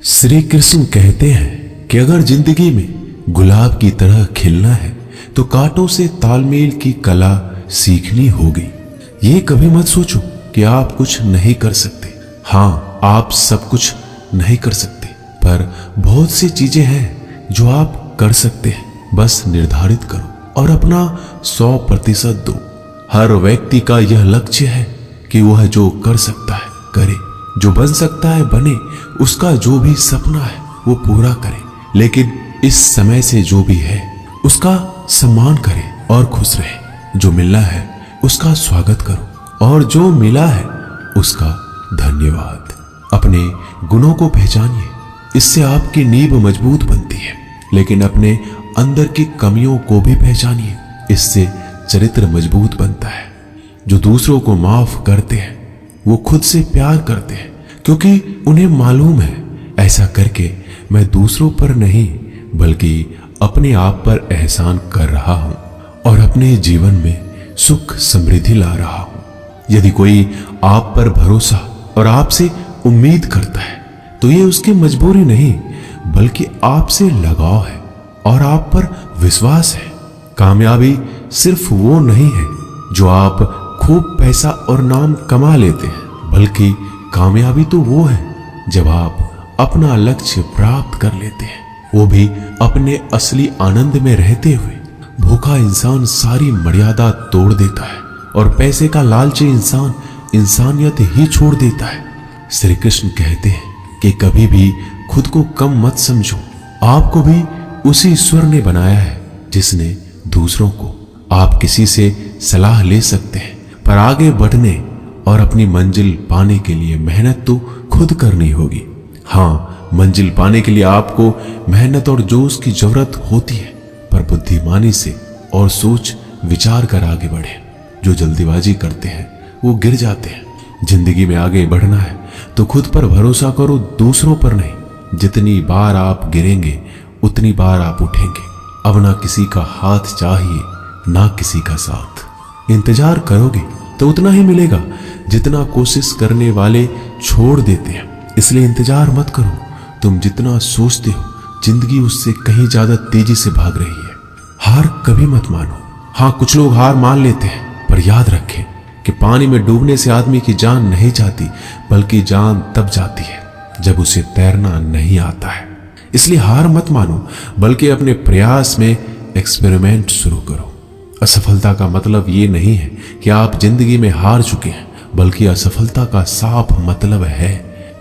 श्री कृष्ण कहते हैं कि अगर जिंदगी में गुलाब की तरह खिलना है तो कांटों से तालमेल की कला सीखनी होगी। ये कभी मत सोचो कि आप कुछ नहीं कर सकते। हाँ, आप सब कुछ नहीं कर सकते, पर बहुत सी चीजें हैं जो आप कर सकते हैं। बस निर्धारित करो और अपना 100% दो। हर व्यक्ति का यह लक्ष्य है कि वह जो कर सकता है करे, जो बन सकता है बने, उसका जो भी सपना है वो पूरा करे। लेकिन इस समय से जो भी है उसका सम्मान करे और खुश रहे। जो मिलना है उसका स्वागत करो और जो मिला है उसका धन्यवाद। अपने गुणों को पहचानिए, इससे आपकी नींव मजबूत बनती है। लेकिन अपने अंदर की कमियों को भी पहचानिए, इससे चरित्र मजबूत बनता है। जो दूसरों को माफ करते हैं वो खुद से प्यार करते हैं, क्योंकि उन्हें मालूम है ऐसा करके मैं दूसरों पर नहीं बल्कि अपने आप पर एहसान कर रहा हूं और अपने जीवन में सुख समृद्धि ला रहा हूं। यदि कोई आप पर भरोसा और आपसे उम्मीद करता है तो ये उसकी मजबूरी नहीं बल्कि आपसे लगाव है और आप पर विश्वास है। कामयाबी सिर्फ वो नहीं है जो आप खूब पैसा और नाम कमा लेते हैं, बल्कि कामयाबी तो वो है जब आप अपना लक्ष्य प्राप्त कर लेते हैं, वो भी अपने असली आनंद में रहते हुए। भूखा इंसान सारी मर्यादा तोड़ देता है और पैसे का लालची इंसान इंसानियत ही छोड़ देता है। श्री कृष्ण कहते हैं कि कभी भी खुद को कम मत समझो। आपको भी उसी ईश्वर ने बनाया है जिसने दूसरों को। आप किसी से सलाह ले सकते हैं, पर आगे बढ़ने और अपनी मंजिल पाने के लिए मेहनत तो खुद करनी होगी। हाँ, मंजिल पाने के लिए आपको मेहनत और जोश की जरूरत होती है, पर बुद्धिमानी से और सोच विचार कर आगे बढ़े। जो जल्दीबाजी करते हैं वो गिर जाते हैं। जिंदगी में आगे बढ़ना है तो खुद पर भरोसा करो, दूसरों पर नहीं। जितनी बार आप गिरेंगे उतनी बार आप उठेंगे। अब ना किसी का हाथ चाहिए ना किसी का साथ। इंतजार करोगे तो उतना ही मिलेगा जितना कोशिश करने वाले छोड़ देते हैं। इसलिए इंतजार मत करो। तुम जितना सोचते हो जिंदगी उससे कहीं ज्यादा तेजी से भाग रही है। हार कभी मत मानो। हाँ, कुछ लोग हार मान लेते हैं, पर याद रखें कि पानी में डूबने से आदमी की जान नहीं जाती, बल्कि जान तब जाती है जब उसे तैरना नहीं आता है। इसलिए हार मत मानो, बल्कि अपने प्रयास में एक्सपेरिमेंट शुरू करो। असफलता का मतलब ये नहीं है कि आप जिंदगी में हार चुके हैं, बल्कि असफलता का साफ मतलब है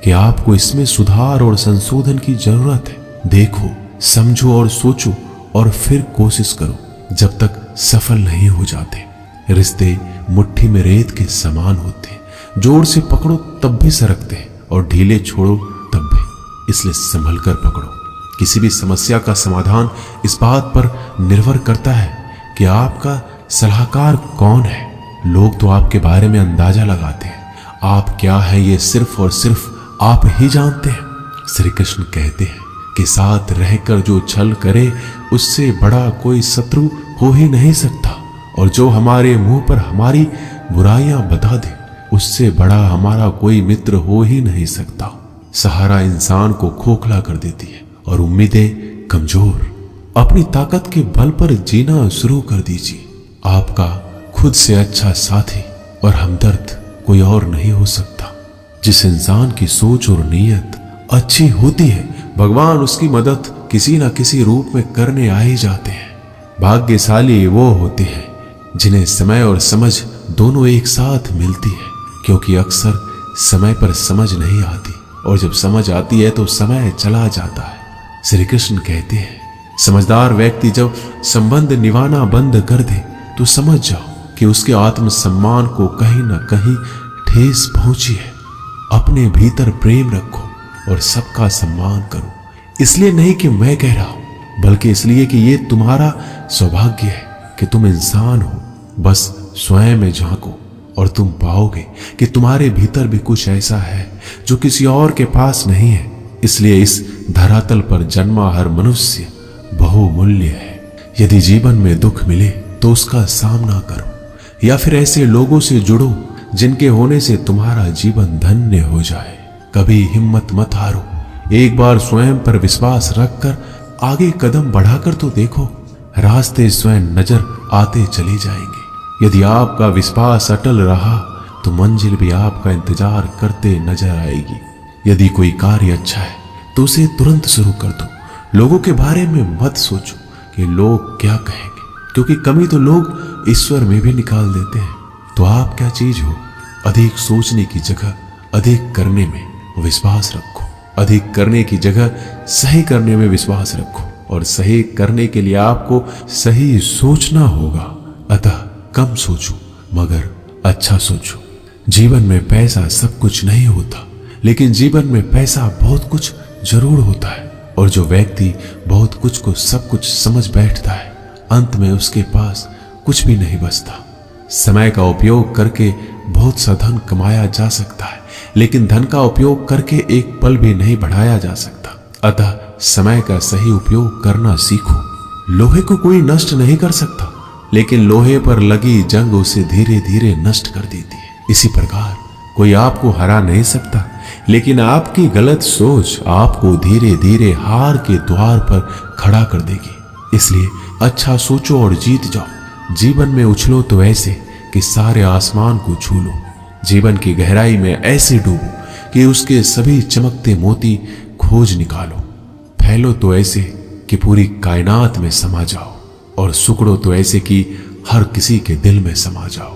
कि आपको इसमें सुधार और संशोधन की जरूरत है। देखो, समझो और सोचो और फिर कोशिश करो जब तक सफल नहीं हो जाते। रिश्ते मुट्ठी में रेत के समान होते हैं। जोर से पकड़ो तब भी सरकते हैं और ढीले छोड़ो तब भी। इसलिए संभल कर पकड़ो। किसी भी समस्या का समाधान इस बात पर निर्भर करता है कि आपका सलाहकार कौन है। लोग तो आपके बारे में अंदाजा लगाते हैं, आप क्या है ये सिर्फ और सिर्फ आप ही जानते हैं। श्री कृष्ण कहते हैं कि साथ रहकर जो छल करे उससे बड़ा कोई शत्रु हो ही नहीं सकता, और जो हमारे मुंह पर हमारी बुराइयां बता दे उससे बड़ा हमारा कोई मित्र हो ही नहीं सकता। सहारा इंसान को खोखला कर देती है और उम्मीदें कमजोर। अपनी ताकत के बल पर जीना शुरू कर दीजिए। आपका खुद से अच्छा साथी और हमदर्द कोई और नहीं हो सकता। जिस इंसान की सोच और नीयत अच्छी होती है, भगवान उसकी मदद किसी न किसी रूप में करने आ ही जाते हैं। भाग्यशाली वो होते हैं जिन्हें समय और समझ दोनों एक साथ मिलती है, क्योंकि अक्सर समय पर समझ नहीं आती और जब समझ आती है तो समय चला जाता है। श्री कृष्ण कहते हैं, समझदार व्यक्ति जब संबंध निभाना बंद कर दे तो समझ जाओ कि उसके आत्मसम्मान को कहीं ना कहीं ठेस पहुंची है। अपने भीतर प्रेम रखो और सबका सम्मान करो। इसलिए नहीं कि मैं कह रहा हूं, बल्कि इसलिए कि ये तुम्हारा सौभाग्य है कि तुम इंसान हो। बस स्वयं में झांको और तुम पाओगे कि तुम्हारे भीतर भी कुछ ऐसा है जो किसी और के पास नहीं है। इसलिए इस धरातल पर जन्मा हर मनुष्य बहुमूल्य है। यदि जीवन में दुख मिले तो उसका सामना करो, या फिर ऐसे लोगों से जुड़ो जिनके होने से तुम्हारा जीवन धन्य हो जाए। कभी हिम्मत मत हारो, एक बार स्वयं पर विश्वास रखकर आगे कदम बढ़ाकर तो देखो, रास्ते स्वयं नजर आते चले जाएंगे। यदि आपका विश्वास अटल रहा तो मंजिल भी आपका इंतजार करते नजर आएगी। यदि कोई कार्य अच्छा है तो उसे तुरंत शुरू कर दो। लोगों के बारे में मत सोचो कि लोग क्या कहेंगे, क्योंकि कमी तो लोग ईश्वर में भी निकाल देते हैं। तो आप क्या चीज हो? अधिक सोचने की जगह अधिक करने में विश्वास रखो। अधिक करने की जगह सही करने में विश्वास रखो, और सही करने के लिए आपको सही सोचना होगा। अतः कम सोचो मगर अच्छा सोचो। जीवन में पैसा सब कुछ नहीं होता, लेकिन जीवन में पैसा बहुत कुछ जरूर होता है। और जो व्यक्ति बहुत कुछ को सब कुछ समझ बैठता है, अंत में उसके पास कुछ भी नहीं बचता। समय का उपयोग करके बहुत सा धन कमाया जा सकता है, लेकिन धन का उपयोग करके एक पल भी नहीं बढ़ाया जा सकता। अतः समय का सही उपयोग करना सीखो। लोहे को कोई नष्ट नहीं कर सकता, लेकिन लोहे पर लगी जंग उसे धीरे धीरे नष्ट कर देती है। इसी प्रकार कोई आपको हरा नहीं सकता, लेकिन आपकी गलत सोच आपको धीरे धीरे हार के द्वार पर खड़ा कर देगी। इसलिए अच्छा सोचो और जीत जाओ। जीवन में उछलो तो ऐसे कि सारे आसमान को छू लो। जीवन की गहराई में ऐसे डूबो कि उसके सभी चमकते मोती खोज निकालो। फैलो तो ऐसे कि पूरी कायनात में समा जाओ, और सुकड़ो तो ऐसे कि हर किसी के दिल में समा जाओ।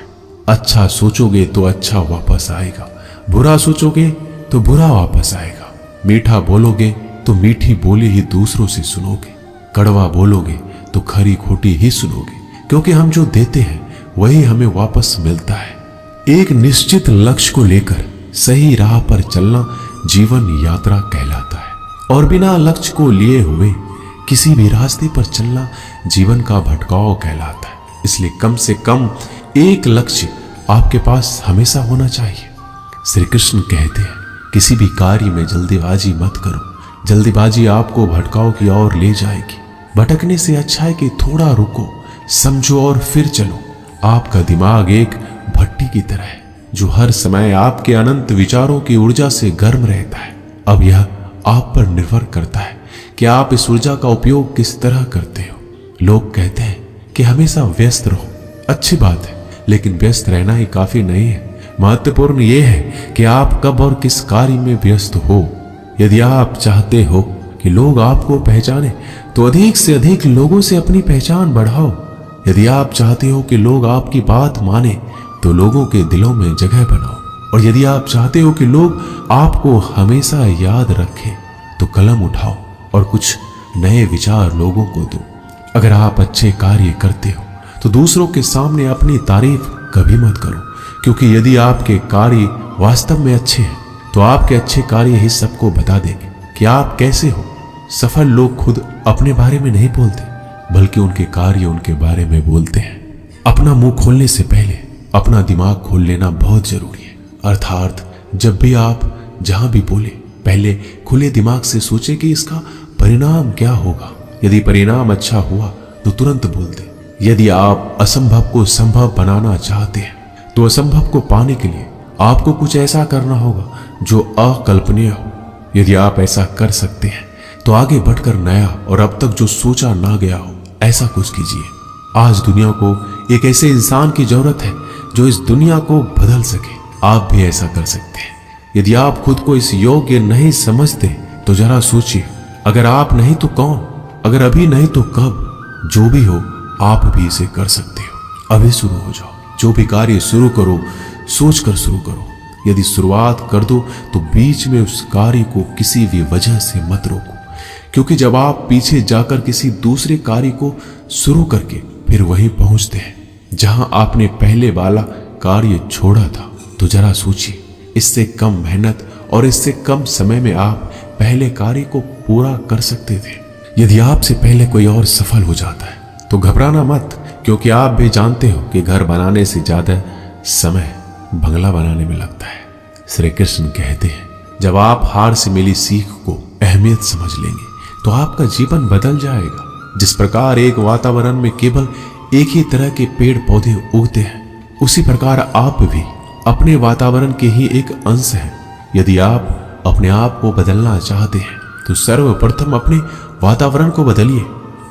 अच्छा सोचोगे तो अच्छा वापस आएगा, बुरा सोचोगे तो बुरा वापस आएगा। मीठा बोलोगे तो मीठी बोली ही दूसरों से सुनोगे, कड़वा बोलोगे तो खरी खोटी ही सुनोगे, क्योंकि हम जो देते हैं वही हमें वापस मिलता है। एक निश्चित लक्ष्य को लेकर सही राह पर चलना जीवन यात्रा कहलाता है, और बिना लक्ष्य को लिए हुए किसी भी रास्ते पर चलना जीवन का भटकाव कहलाता है। इसलिए कम से कम एक लक्ष्य आपके पास हमेशा होना चाहिए। श्री कृष्ण कहते हैं, किसी भी कार्य में जल्दीबाजी मत करो। जल्दीबाजी आपको भटकाव की ओर ले जाएगी। भटकने से अच्छा है कि थोड़ा रुको, समझो और फिर चलो। आपका दिमाग एक भट्टी की तरह है जो हर समय आपके अनंत विचारों की ऊर्जा से गर्म रहता है। अब यह आप पर निर्भर करता है कि आप इस ऊर्जा का उपयोग किस तरह करते हो। लोग कहते हैं कि हमेशा व्यस्त रहो। अच्छी बात है, लेकिन व्यस्त रहना ही काफी नहीं है। महत्वपूर्ण यह है कि आप कब और किस कार्य में व्यस्त हो। यदि आप चाहते हो कि लोग आपको पहचाने तो अधिक से अधिक लोगों से अपनी पहचान बढ़ाओ। यदि आप चाहते हो कि लोग आपकी बात माने तो लोगों के दिलों में जगह बनाओ। और यदि आप चाहते हो कि लोग आपको हमेशा याद रखें तो कलम उठाओ और कुछ नए विचार लोगों को दो। अगर आप अच्छे कार्य करते हो तो दूसरों के सामने अपनी तारीफ कभी मत करो, क्योंकि यदि आपके कार्य वास्तव में अच्छे हैं तो आपके अच्छे कार्य ही सबको बता देंगे कि आप कैसे हो। सफल लोग खुद अपने बारे में नहीं बोलते, बल्कि उनके कार्य उनके बारे में बोलते हैं। अपना मुंह खोलने से पहले अपना दिमाग खोल लेना बहुत जरूरी है। अर्थात जब भी आप जहां भी बोले, पहले खुले दिमाग से सोचे कि इसका परिणाम क्या होगा। यदि परिणाम अच्छा हुआ तो तुरंत बोल दे। यदि आप असंभव को संभव बनाना चाहते हैं तो असंभव को पाने के लिए आपको कुछ ऐसा करना होगा जो अकल्पनीय हो। यदि आप ऐसा कर सकते हैं तो आगे बढ़कर नया और अब तक जो सोचा ना गया हो ऐसा कुछ कीजिए। आज दुनिया को एक ऐसे इंसान की जरूरत है जो इस दुनिया को बदल सके। आप भी ऐसा कर सकते हैं। यदि आप खुद को इस योग्य नहीं समझते तो जरा सोचिए, अगर आप नहीं तो कौन? अगर अभी नहीं तो कब? जो भी हो आप भी इसे कर सकते हो। अभी शुरू हो जाओ। जो भी कार्य शुरू करो सोच कर शुरू करो। यदि शुरुआत कर दो तो बीच में उस कार्य को किसी भी वजह से मत रोको, क्योंकि जब आप पीछे जाकर किसी दूसरे कार्य को शुरू करके फिर वहीं पहुंचते हैं जहां आपने पहले वाला कार्य छोड़ा था, तो जरा सोचिए, इससे कम मेहनत और इससे कम समय में आप पहले कार्य को पूरा कर सकते थे। यदि आपसे पहले कोई और सफल हो जाता है तो घबराना मत, क्योंकि आप भी जानते हो कि घर बनाने से ज्यादा समय बंगला बनाने में लगता है। श्री कृष्ण कहते हैं, जब आप हार से मिली सीख को अहमियत समझ लेंगे तो आपका जीवन बदल जाएगा। जिस प्रकार एक वातावरण में केवल एक ही तरह के पेड़ पौधे उगते हैं, उसी प्रकार आप भी अपने वातावरण के ही एक अंश हैं। यदि आप अपने आप को बदलना चाहते हैं तो सर्वप्रथम अपने वातावरण को बदलिए।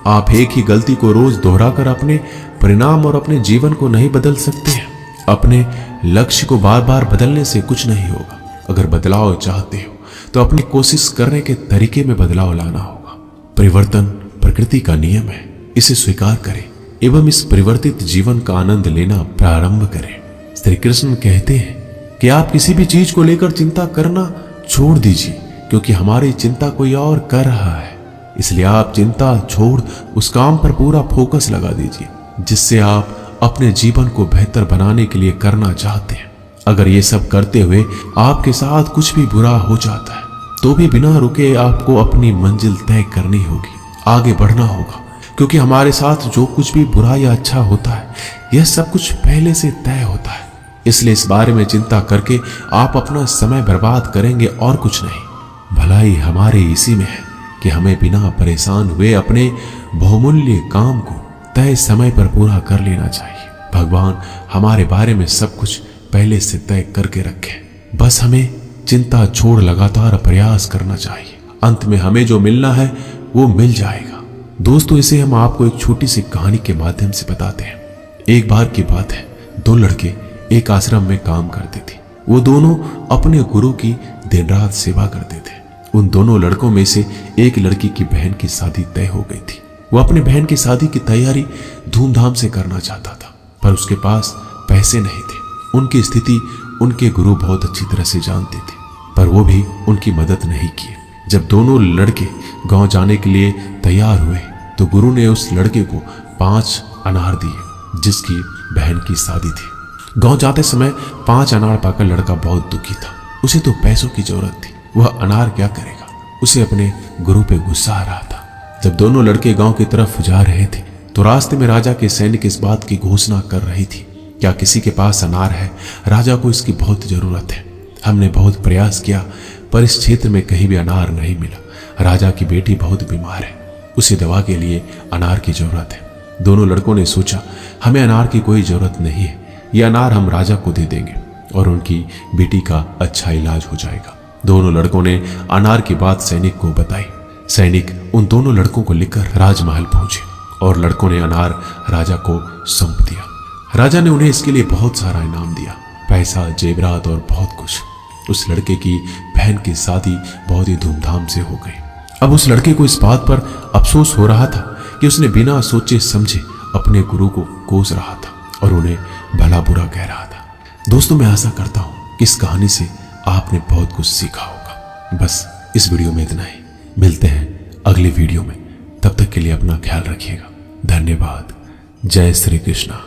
आप एक ही गलती को रोज दोहराकर अपने परिणाम और अपने जीवन को नहीं बदल सकते हैं। अपने लक्ष्य को बार बार बदलने से कुछ नहीं होगा। अगर बदलाव चाहते हो तो अपनी कोशिश करने के तरीके में बदलाव लाना होगा। परिवर्तन प्रकृति का नियम है, इसे स्वीकार करें एवं इस परिवर्तित जीवन का आनंद लेना प्रारंभ करें। श्री कृष्ण कहते हैं कि आप किसी भी चीज को लेकर चिंता करना छोड़ दीजिए, क्योंकि हमारी चिंता कोई और कर रहा है। इसलिए आप चिंता छोड़ उस काम पर पूरा फोकस लगा दीजिए जिससे आप अपने जीवन को बेहतर बनाने के लिए करना चाहते हैं। अगर ये सब करते हुए आपके साथ कुछ भी बुरा हो जाता है तो भी बिना रुके आपको अपनी मंजिल तय करनी होगी, आगे बढ़ना होगा, क्योंकि हमारे साथ जो कुछ भी बुरा या अच्छा होता है यह सब कुछ पहले से तय होता है। इसलिए इस बारे में चिंता करके आप अपना समय बर्बाद करेंगे और कुछ नहीं। भलाई हमारे इसी में है कि हमें बिना परेशान हुए अपने बहुमूल्य काम को तय समय पर पूरा कर लेना चाहिए। भगवान हमारे बारे में सब कुछ पहले से तय करके रखे, बस हमें चिंता छोड़ लगातार प्रयास करना चाहिए। अंत में हमें जो मिलना है वो मिल जाएगा। दोस्तों, इसे हम आपको एक छोटी सी कहानी के माध्यम से बताते हैं। एक बार की बात है, दो लड़के एक आश्रम में काम करते थे। वो दोनों अपने गुरु की दिन रात सेवा करते थे। उन दोनों लड़कों में से एक लड़की की बहन की शादी तय हो गई थी। वो अपनी बहन की शादी की तैयारी धूमधाम से करना चाहता था, पर उसके पास पैसे नहीं थे। उनकी स्थिति उनके गुरु बहुत अच्छी तरह से जानते थे, पर वो भी उनकी मदद नहीं किए। जब दोनों लड़के गांव जाने के लिए तैयार हुए तो गुरु ने उस लड़के को 5 अनार दिए जिसकी बहन की शादी थी। गांव जाते समय 5 अनार पाकर लड़का बहुत दुखी था। उसे तो पैसों की जरूरत थी, वह अनार क्या करेगा। उसे अपने गुरु पे गुस्सा आ रहा था। जब दोनों लड़के गांव की तरफ जा रहे थे तो रास्ते में राजा के सैनिक इस बात की घोषणा कर रही थी, क्या किसी के पास अनार है? राजा को इसकी बहुत जरूरत है। हमने बहुत प्रयास किया पर इस क्षेत्र में कहीं भी अनार नहीं मिला। राजा की बेटी बहुत बीमार है, उसे दवा के लिए अनार की जरूरत है। दोनों लड़कों ने सोचा, हमें अनार की कोई जरूरत नहीं है, ये अनार हम राजा को दे देंगे और उनकी बेटी का अच्छा इलाज हो जाएगा। दोनों लड़कों ने अनार की बात सैनिक को बताई। सैनिक उन दोनों लड़कों को लेकर राजमहल पहुंचे और लड़कों ने अनार राजा को सौंप दिया। राजा ने उन्हें इसके लिए बहुत सारा इनाम दिया, पैसा, जेवरात और बहुत कुछ। उस लड़के की बहन की शादी बहुत ही धूमधाम से हो गई। अब उस लड़के को इस बात पर अफसोस हो रहा था कि उसने बिना सोचे समझे अपने गुरु को कोस रहा था और उन्हें भला बुरा कह रहा था। दोस्तों, मैं आशा करता हूं कि इस कहानी से आपने बहुत कुछ सीखा होगा। बस इस वीडियो में इतना ही। मिलते हैं अगली वीडियो में, तब तक के लिए अपना ख्याल रखिएगा। धन्यवाद। जय श्री कृष्णा।